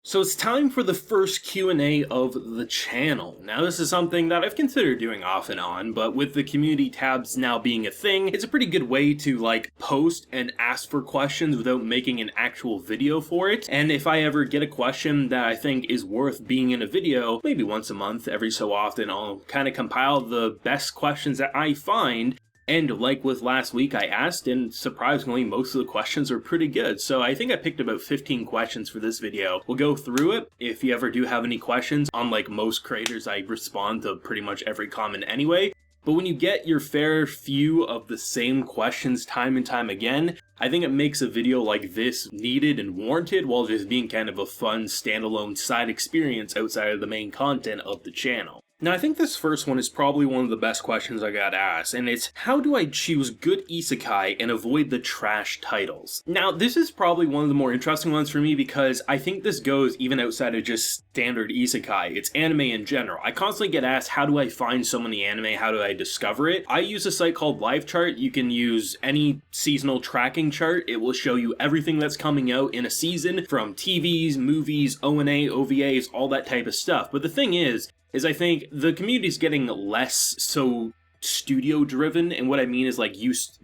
So it's time for the first Q&A of the channel. Now this is something that I've considered doing off and on, but with the community tabs now being a thing, it's a pretty good way to post and ask for questions without making an actual video for it. And if I ever get a question that I think is worth being in a video, maybe once a month, every so often, I'll kind of compile the best questions that I find. And like with last week, I asked, and surprisingly, most of the questions are pretty good. So I think I picked about 15 questions for this video. We'll go through it. If you ever do have any questions, unlike most creators, I respond to pretty much every comment anyway. But when you get your fair few of the same questions time and time again, I think it makes a video like this needed and warranted while just being kind of a fun standalone side experience outside of the main content of the channel. Now I think this first one is probably one of the best questions I got asked, and it's how do I choose good isekai and avoid the trash titles? Now this is probably one of the more interesting ones for me because I think this goes even outside of just standard isekai. It's anime in general. I constantly get asked how do I find so many anime, how do I discover it? I use a site called LiveChart. You can use any seasonal tracking chart. It will show you everything that's coming out in a season from TVs, movies, ONA, OVAs, all that type of stuff. But the thing is I think the community is getting less so studio driven, and what I mean is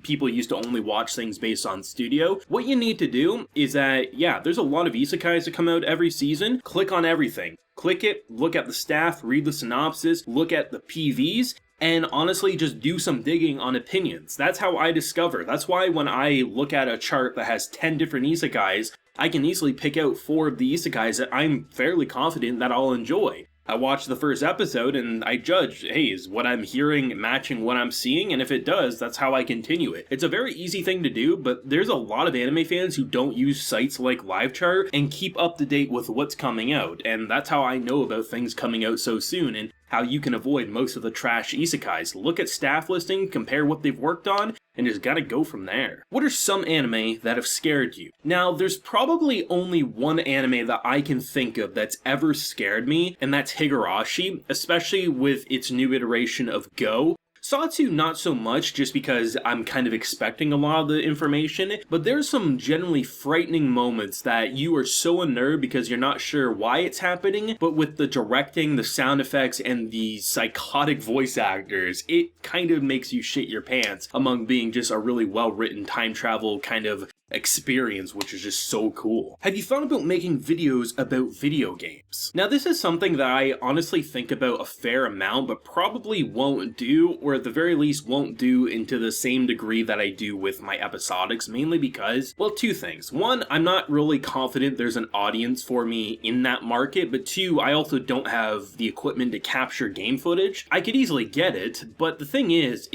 people used to only watch things based on studio. What you need to do is that, yeah, there's a lot of isekais that come out every season. Click on everything. Click it, look at the staff, read the synopsis, look at the PVs, and honestly just do some digging on opinions. That's how I discover. That's why when I look at a chart that has 10 different isekais, I can easily pick out 4 of the isekais that I'm fairly confident that I'll enjoy. I watch the first episode and I judge, hey, is what I'm hearing matching what I'm seeing? And if it does, that's how I continue it. It's a very easy thing to do, but there's a lot of anime fans who don't use sites like LiveChart and keep up to date with what's coming out. And that's how I know about things coming out so soon and how you can avoid most of the trash isekais. Look at staff listing, compare what they've worked on, and just gotta go from there. What are some anime that have scared you? Now, there's probably only one anime that I can think of that's ever scared me, and that's Higurashi, especially with its new iteration of Go. Satsu not so much, just because I'm kind of expecting a lot of the information, but there's some generally frightening moments that you are so unnerved because you're not sure why it's happening, but with the directing, the sound effects, and the psychotic voice actors, it kind of makes you shit your pants among being just a really well-written time travel kind of experience, which is just so cool. Have you thought about making videos about video games? Now this is something that I honestly think about a fair amount, but probably won't do, or at the very least won't do into the same degree that I do with my episodics, mainly because, well, 2 things. 1, I'm not really confident there's an audience for me in that market, but 2, I also don't have the equipment to capture game footage. I could easily get it, but the thing is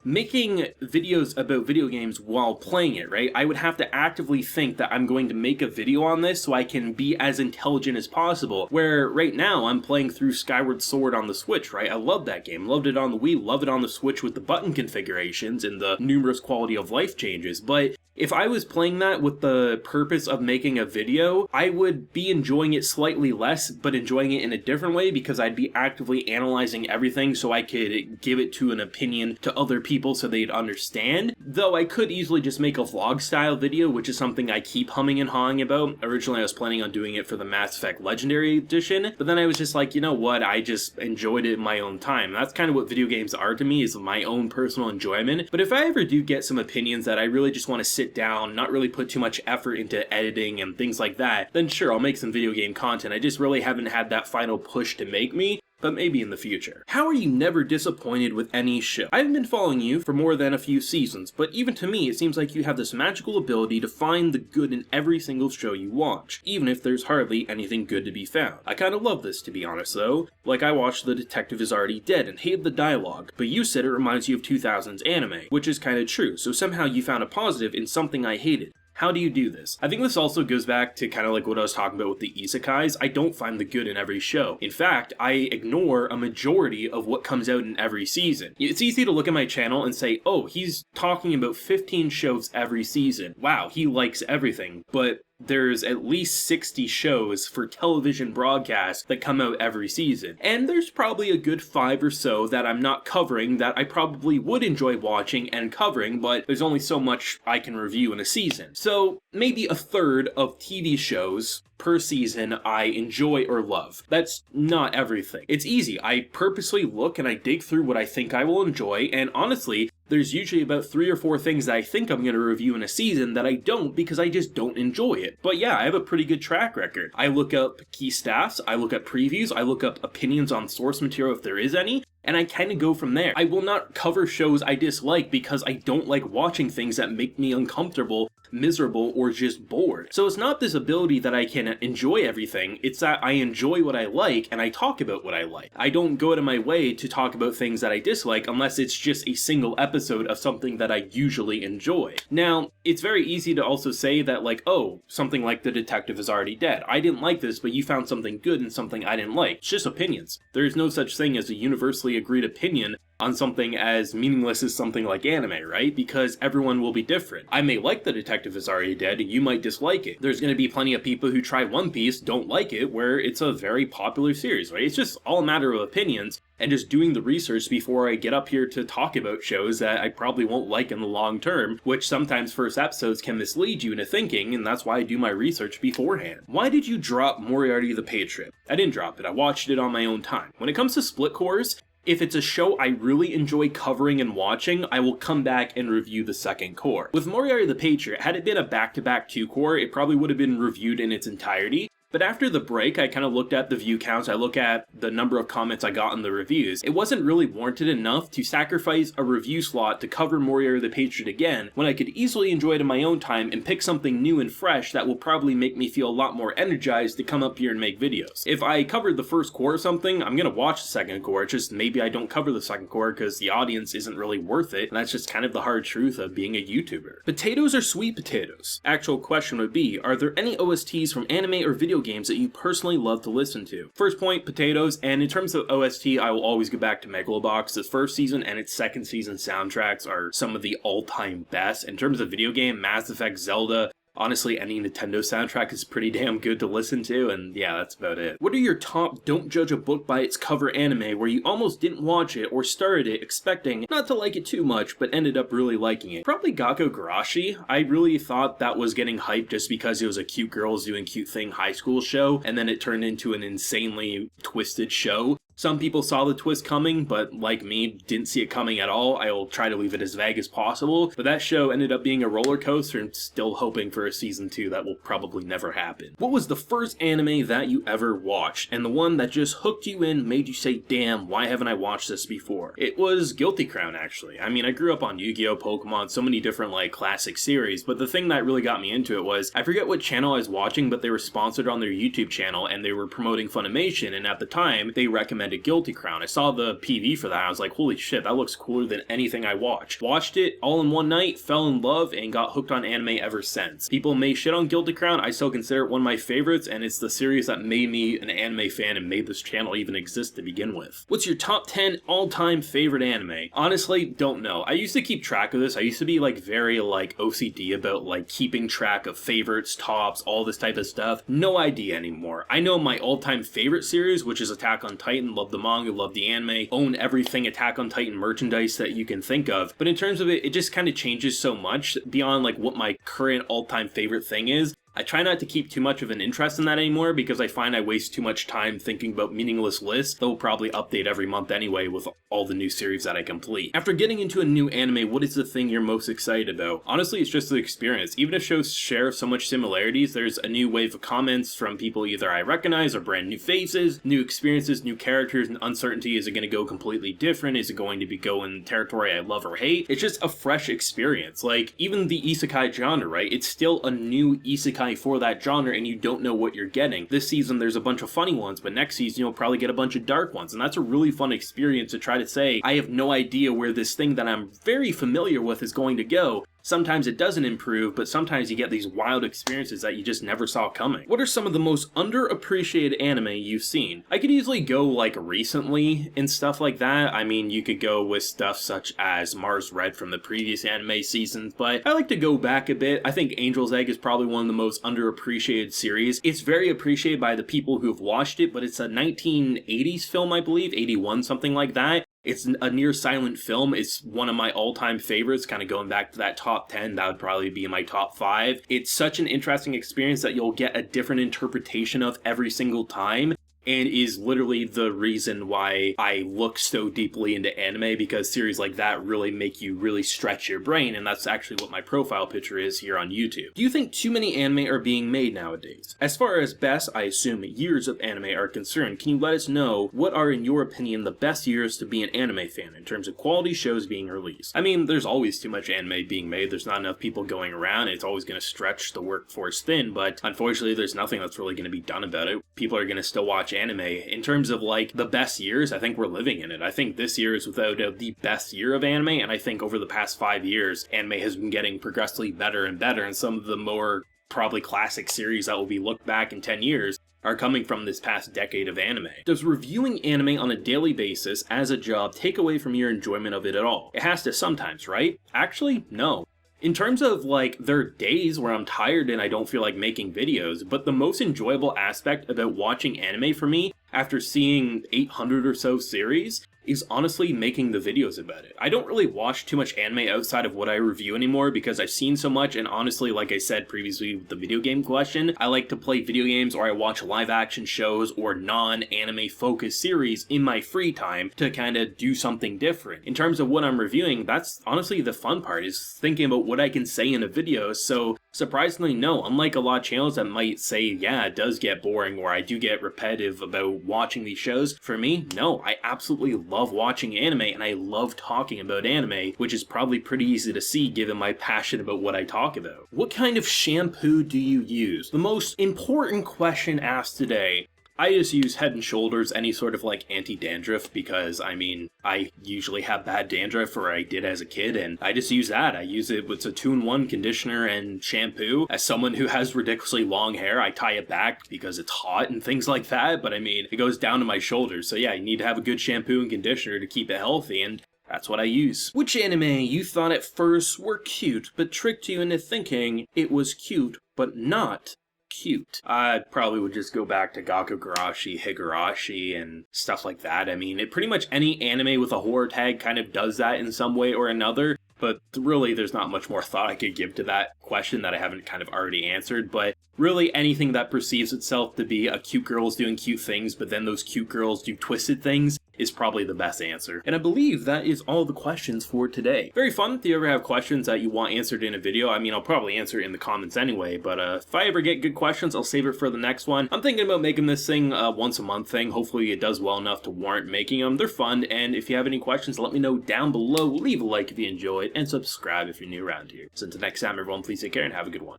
making videos about video games while playing it, right? I would have to actively think that I'm going to make a video on this so I can be as intelligent as possible, where right now I'm playing through Skyward Sword on the Switch, right? I love that game, loved it on the Wii, love it on the Switch with the button configurations and the numerous quality of life changes, but if I was playing that with the purpose of making a video, I would be enjoying it slightly less, but enjoying it in a different way because I'd be actively analyzing everything so I could give it to an opinion to other people so they'd understand. Though I could easily just make a vlog style video, which is something I keep humming and hawing about. Originally I was planning on doing it for the Mass Effect Legendary Edition, but then I was just like, you know what, I just enjoyed it in my own time. That's kind of what video games are to me, is my own personal enjoyment. But if I ever do get some opinions that I really just want to sit down, not really put too much effort into editing and things like that, then sure, I'll make some video game content. I just really haven't had that final push to make me, but maybe in the future. How are you never disappointed with any show? I haven't been following you for more than a few seasons, but even to me, it seems like you have this magical ability to find the good in every single show you watch, even if there's hardly anything good to be found. I kinda love this, to be honest though. Like, I watched The Detective Is Already Dead and hated the dialogue, but you said it reminds you of 2000s anime, which is kinda true, so somehow you found a positive in something I hated. How do you do this? I think this also goes back to kind of like what I was talking about with the isekais. I don't find the good in every show. In fact, I ignore a majority of what comes out in every season. It's easy to look at my channel and say, oh, he's talking about 15 shows every season. Wow, he likes everything. But there's at least 60 shows for television broadcasts that come out every season. And there's probably a good 5 or so that I'm not covering that I probably would enjoy watching and covering, but there's only so much I can review in a season. So maybe a third of TV shows per season I enjoy or love. That's not everything. It's easy. I purposely look and I dig through what I think I will enjoy, and honestly, there's usually about 3 or 4 things that I think I'm going to review in a season that I don't because I just don't enjoy it. But yeah, I have a pretty good track record. I look up key stats, I look up previews, I look up opinions on source material if there is any, and I kind of go from there. I will not cover shows I dislike because I don't like watching things that make me uncomfortable, miserable, or just bored. So it's not this ability that I can enjoy everything, it's that I enjoy what I like and I talk about what I like. I don't go out of my way to talk about things that I dislike unless it's just a single episode of something that I usually enjoy. Now, it's very easy to also say that like, oh, something like The Detective is already dead. I didn't like this, but you found something good in something I didn't like. It's just opinions. There is no such thing as a universally agreed opinion on something as meaningless as something like anime, right? Because everyone will be different. I may like The Detective is Already Dead, and you might dislike it. There's going to be plenty of people who try One Piece, don't like it, where it's a very popular series, right? It's just all a matter of opinions, and just doing the research before I get up here to talk about shows that I probably won't like in the long term, which sometimes first episodes can mislead you into thinking, and that's why I do my research beforehand. Why did you drop Moriarty the Patriot? I didn't drop it, I watched it on my own time. When it comes to split cores, if it's a show I really enjoy covering and watching, I will come back and review the second core. With Moriarty the Patriot, had it been a back-to-back 2-core, it probably would have been reviewed in its entirety. But after the break, I kind of looked at the view counts, I look at the number of comments I got in the reviews. It wasn't really warranted enough to sacrifice a review slot to cover Moriarty the Patriot again, when I could easily enjoy it in my own time and pick something new and fresh that will probably make me feel a lot more energized to come up here and make videos. If I covered the first core or something, I'm gonna watch the second core, it's just maybe I don't cover the second core because the audience isn't really worth it, and that's just kind of the hard truth of being a YouTuber. Potatoes or sweet potatoes? Actual question would be, are there any OSTs from anime or video games that you personally love to listen to? First point, potatoes, and in terms of OST, I will always go back to Megalobox. Its first season and its second season soundtracks are some of the all-time best. In terms of video game, Mass Effect, Zelda, honestly, any Nintendo soundtrack is pretty damn good to listen to, and yeah, that's about it. What are your top don't judge a book by its cover anime where you almost didn't watch it or started it expecting not to like it too much, but ended up really liking it? Probably Gakko Garashi. I really thought that was getting hyped just because it was a cute girls doing cute thing high school show, and then it turned into an insanely twisted show. Some people saw the twist coming, but like me, didn't see it coming at all. I will try to leave it as vague as possible, but that show ended up being a roller coaster and still hoping for a season 2 that will probably never happen. What was the first anime that you ever watched, and the one that just hooked you in, made you say, damn, why haven't I watched this before? It was Guilty Crown, actually. I mean, I grew up on Yu-Gi-Oh!, Pokemon, so many different like classic series, but the thing that really got me into it was, I forget what channel I was watching, but they were sponsored on their YouTube channel, and they were promoting Funimation, and at the time, they recommended Guilty Crown. I saw the PV for that, I was like, holy shit, that looks cooler than anything I watched. Watched it all in one night, fell in love, and got hooked on anime ever since. People may shit on Guilty Crown, I still consider it one of my favorites, and it's the series that made me an anime fan and made this channel even exist to begin with. What's your top 10 all-time favorite anime? Honestly, don't know. I used to keep track of this. I used to be like very like OCD about like keeping track of favorites, tops, all this type of stuff. No idea anymore. I know my all-time favorite series, which is Attack on Titan. Love the manga, love the anime, own everything Attack on Titan merchandise that you can think of. But in terms of it, it just kind of changes so much beyond like what my current all-time favorite thing is. I try not to keep too much of an interest in that anymore because I find I waste too much time thinking about meaningless lists that will probably update every month anyway with all the new series that I complete. After getting into a new anime, what is the thing you're most excited about? Honestly, it's just the experience. Even if shows share so much similarities, there's a new wave of comments from people either I recognize or brand new faces, new experiences, new characters, and uncertainty. Is it going to go completely different? Is it going to be going territory I love or hate? It's just a fresh experience. Like, even the Isekai genre, right? It's still a new Isekai for that genre and you don't know what you're getting. This season there's a bunch of funny ones, but next season you'll probably get a bunch of dark ones, and that's a really fun experience to try to say, I have no idea where this thing that I'm very familiar with is going to go, Sometimes it doesn't improve, but sometimes you get these wild experiences that you just never saw coming. What are some of the most underappreciated anime you've seen? I could easily go like recently and stuff like that. I mean, you could go with stuff such as Mars Red from the previous anime seasons, but I like to go back a bit. I think Angel's Egg is probably one of the most underappreciated series. It's very appreciated by the people who've watched it, but it's a 1980s film, I believe, 81, something like that. It's a near silent film. It's one of my all-time favorites, kind of going back to that top 10. That would probably be my top 5. It's such an interesting experience that you'll get a different interpretation of every single time, and is literally the reason why I look so deeply into anime, because series like that really make you really stretch your brain, and that's actually what my profile picture is here on YouTube. Do you think too many anime are being made nowadays? As far as best, I assume, years of anime are concerned, can you let us know what are, in your opinion, the best years to be an anime fan in terms of quality shows being released? I mean, there's always too much anime being made. There's not enough people going around. It's always going to stretch the workforce thin, but unfortunately, there's nothing that's really going to be done about it. People are going to still watch anime. In terms of like the best years, I think we're living in it. I think this year is without doubt the best year of anime, and I think over the past 5 years, anime has been getting progressively better and better, and some of the more probably classic series that will be looked back in 10 years are coming from this past decade of anime. Does reviewing anime on a daily basis as a job take away from your enjoyment of it at all? It has to sometimes, right? Actually, no. In terms of like, there are days where I'm tired and I don't feel like making videos, but the most enjoyable aspect about watching anime for me, after seeing 800 or so series, is honestly making the videos about it. I don't really watch too much anime outside of what I review anymore because I've seen so much, and honestly, like I said previously with the video game question, I like to play video games or I watch live action shows or non-anime focused series in my free time to kind of do something different. In terms of what I'm reviewing, that's honestly the fun part, is thinking about what I can say in a video. So surprisingly, no, unlike a lot of channels that might say, yeah, it does get boring or I do get repetitive about watching these shows, for me, no, I absolutely love watching anime and I love talking about anime, which is probably pretty easy to see given my passion about what I talk about. What kind of shampoo do you use? The most important question asked today. I just use Head and Shoulders, any sort of like anti-dandruff, because I mean, I usually have bad dandruff, or I did as a kid, and I just use that. I use it with a 2-in-1 conditioner and shampoo. As someone who has ridiculously long hair, I tie it back because it's hot and things like that, but I mean, it goes down to my shoulders. So yeah, you need to have a good shampoo and conditioner to keep it healthy, and that's what I use. Which anime you thought at first were cute, but tricked you into thinking it was cute, but not cute? I probably would just go back to Gakugarashi, Higurashi, and stuff like that. I mean, pretty much any anime with a horror tag kind of does that in some way or another, but really there's not much more thought I could give to that question that I haven't kind of already answered. But really anything that perceives itself to be a cute girl's doing cute things, but then those cute girls do twisted things, is probably the best answer. And I believe that is all the questions for today. Very fun. If you ever have questions that you want answered in a video, I mean, I'll probably answer it in the comments anyway, but if I ever get good questions, I'll save it for the next one. I'm thinking about making this thing a once a month thing. Hopefully it does well enough to warrant making them. They're fun, and if you have any questions, let me know down below. Leave a like if you enjoyed, and subscribe if you're new around here. So until next time, everyone, please take care and have a good one.